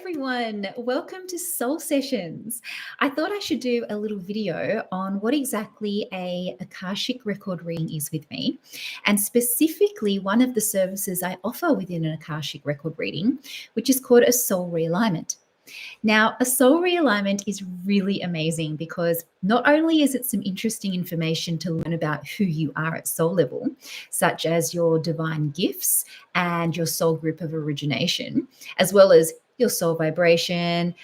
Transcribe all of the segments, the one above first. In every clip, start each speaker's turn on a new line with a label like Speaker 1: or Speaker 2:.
Speaker 1: everyone. Welcome to Soul Sessions. I thought I should do a little video on what exactly a Akashic Record Reading is with me, and specifically one of the services I offer within an Akashic Record Reading, which is called a Soul Realignment. Now, a soul realignment is really amazing because not only is it some interesting information to learn about who you are at soul level, such as your divine gifts and your soul group of origination, as well as your soul vibration,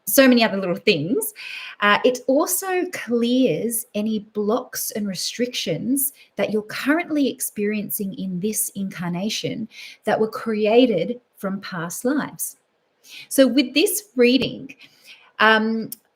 Speaker 1: so many other little things. It also clears any blocks and restrictions that you're currently experiencing in this incarnation that were created from past lives. So with this reading,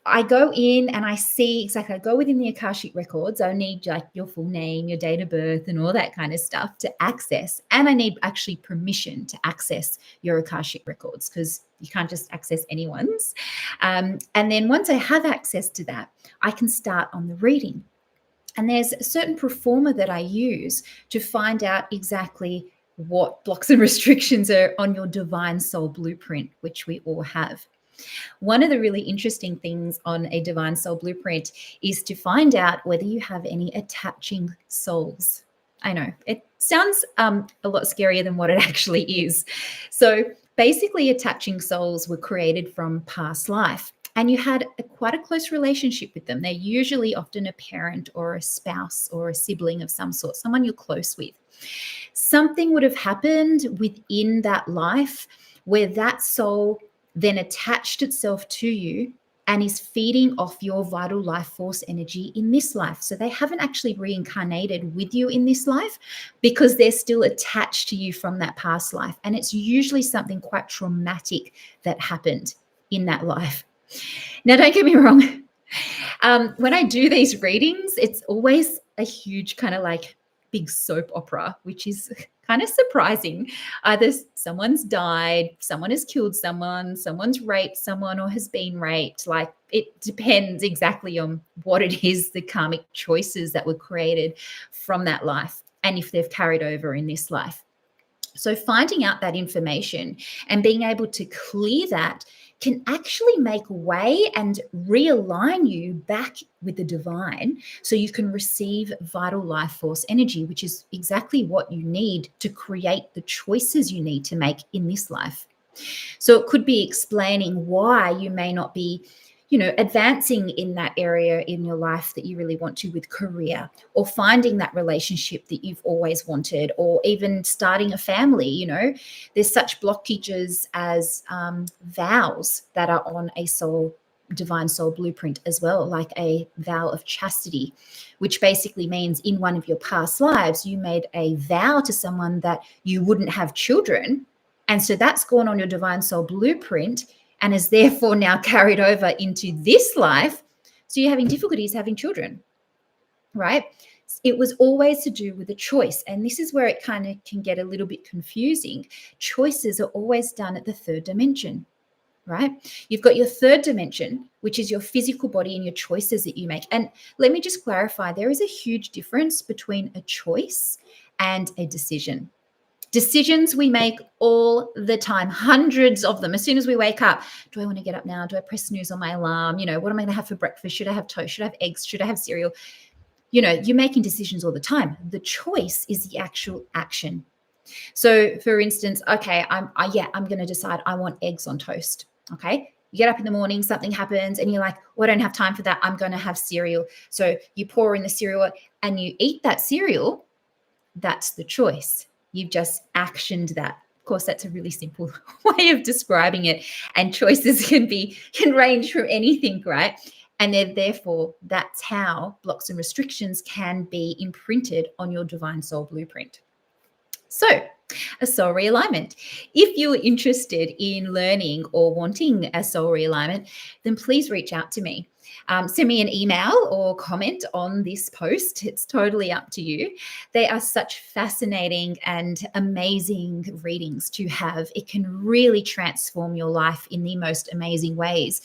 Speaker 1: I go in and I see exactly, I go within the Akashic records. I need like your full name, your date of birth and all that kind of stuff to access. And I need actually permission to access your Akashic records because you can't just access anyone's. And then once I have access to that, I can start on the reading. And there's a certain performer that I use to find out exactly what blocks and restrictions are on your divine soul blueprint, which we all have. One of the really interesting things on a divine soul blueprint is to find out whether you have any attaching souls. I know it sounds a lot scarier than what it actually is. So basically, attaching souls were created from past life. And you had quite a close relationship with them. They're usually often a parent or a spouse or a sibling of some sort, someone you're close with. Something would have happened within that life where that soul then attached itself to you and is feeding off your vital life force energy in this life. So they haven't actually reincarnated with you in this life because they're still attached to you from that past life. And it's usually something quite traumatic that happened in that life. Now, don't get me wrong. When I do these readings, it's always a huge kind of like big soap opera, which is kind of surprising. Either someone's died, someone has killed someone, someone's raped someone or has been raped. Like it depends exactly on what it is, the karmic choices that were created from that life and if they've carried over in this life. So finding out that information and being able to clear that can actually make way and realign you back with the divine so you can receive vital life force energy, which is exactly what you need to create the choices you need to make in this life. So it could be explaining why you may not be advancing in that area in your life that you really want to with career, or finding that relationship that you've always wanted, or even starting a family. There's such blockages as vows that are on a divine soul blueprint as well, like a vow of chastity, which basically means in one of your past lives, you made a vow to someone that you wouldn't have children. And so that's gone on your divine soul blueprint and is therefore now carried over into this life. So you're having difficulties having children, right? It was always to do with a choice. And this is where it kind of can get a little bit confusing. Choices are always done at the third dimension, right? You've got your third dimension, which is your physical body and your choices that you make. And let me just clarify, there is a huge difference between a choice and a decision. Decisions we make all the time, hundreds of them. As soon as we wake up, do I want to get up now? Do I press snooze on my alarm? What am I going to have for breakfast? Should I have toast? Should I have eggs? Should I have cereal? You're making decisions all the time. The choice is the actual action. So for instance, okay, I'm going to decide I want eggs on toast. Okay. You get up in the morning, something happens and you're like, I don't have time for that. I'm going to have cereal. So you pour in the cereal and you eat that cereal. That's the choice. You've just actioned that. Of course, that's a really simple way of describing it. And choices can range from anything, right? And therefore, that's how blocks and restrictions can be imprinted on your divine soul blueprint. So, a soul realignment. If you're interested in learning or wanting a soul realignment, then please reach out to me. Send me an email or comment on this post. It's totally up to you. They are such fascinating and amazing readings to have. It can really transform your life in the most amazing ways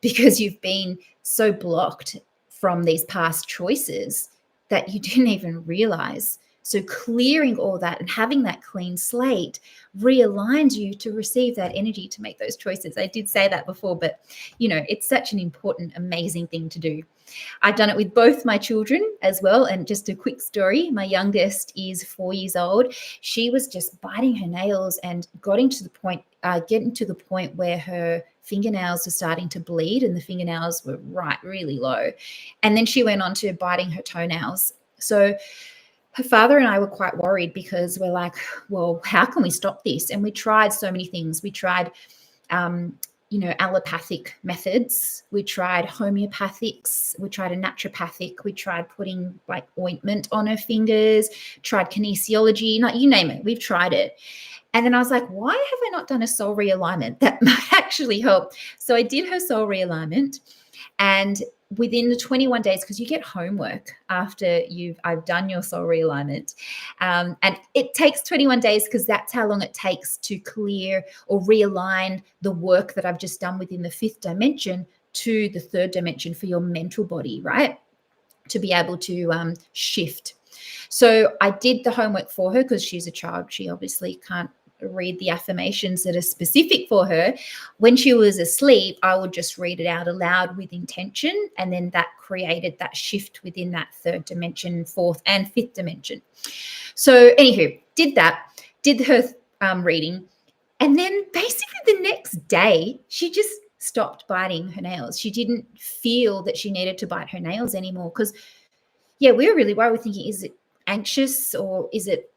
Speaker 1: because you've been so blocked from these past choices that you didn't even realize. So clearing all that and having that clean slate realigns you to receive that energy to make those choices. I did say that before, but it's such an important, amazing thing to do. I've done it with both my children as well. And just a quick story, my youngest is 4 years old. She was just biting her nails and getting to the point where her fingernails were starting to bleed and the fingernails were really low. And then she went on to biting her toenails. So her father and I were quite worried because we're like, well, how can we stop this? And we tried so many things. We tried allopathic methods. We tried homeopathics. We tried a naturopathic. We tried putting like ointment on her fingers, tried kinesiology, you name it. We've tried it. And then I was like, why have I not done a soul realignment? That might actually help. So I did her soul realignment, and within the 21 days, because you get homework after I've done your soul realignment, and it takes 21 days because that's how long it takes to clear or realign the work that I've just done within the 5th dimension to the 3rd dimension for your mental body, right? To be able to shift. So I did the homework for her because she's a child. She obviously can't read the affirmations that are specific for her. When she was asleep, I would just read it out aloud with intention, and then that created that shift within that 3rd dimension, 4th and 5th dimension. So anywho, did her reading, and then basically the next day she just stopped biting her nails. She didn't feel that she needed to bite her nails anymore because we were really worried. We're thinking, is it anxious or is it,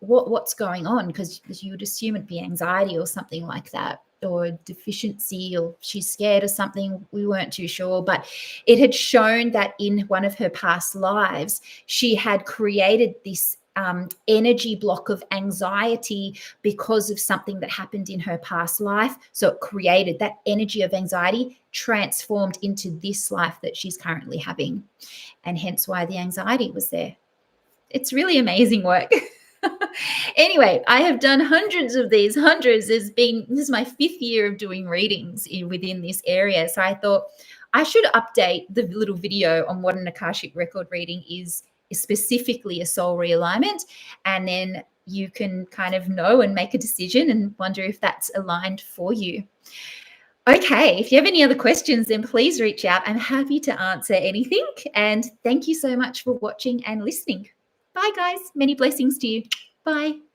Speaker 1: what's going on? Because you would assume it'd be anxiety or something like that, or deficiency, or she's scared of something. We weren't too sure, but it had shown that in one of her past lives, she had created this energy block of anxiety because of something that happened in her past life. So it created that energy of anxiety, transformed into this life that she's currently having, and hence why the anxiety was there. It's really amazing work. Anyway, I have done hundreds of these. This is my 5th year of doing readings within this area. So I thought I should update the little video on what an Akashic Record reading is specifically a soul realignment, and then you can kind of know and make a decision and wonder if that's aligned for you. Okay, if you have any other questions, then please reach out. I'm happy to answer anything. And thank you so much for watching and listening. Bye, guys. Many blessings to you. Bye.